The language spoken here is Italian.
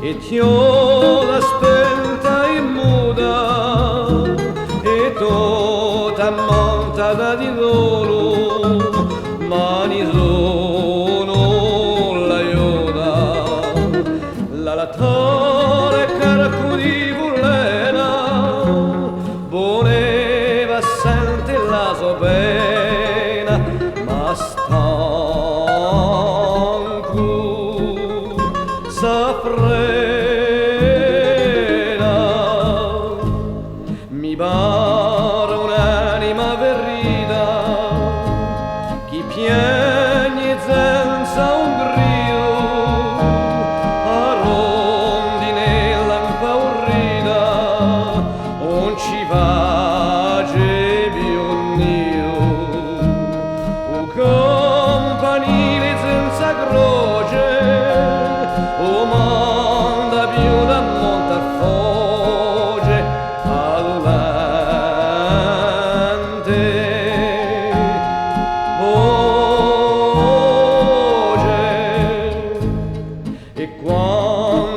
e ti ho l'aspetta immuta e tutta montata di loro mani sono l'aiuta la torre carco di Vullena voleva sente la sua pena ma stanco s'affrena mi pare un'anima verrita chi piagne senza un grido a rondinella impaurita non ci face più un nido un campanile senza croce o manda più da monte a foce adulante voce e quando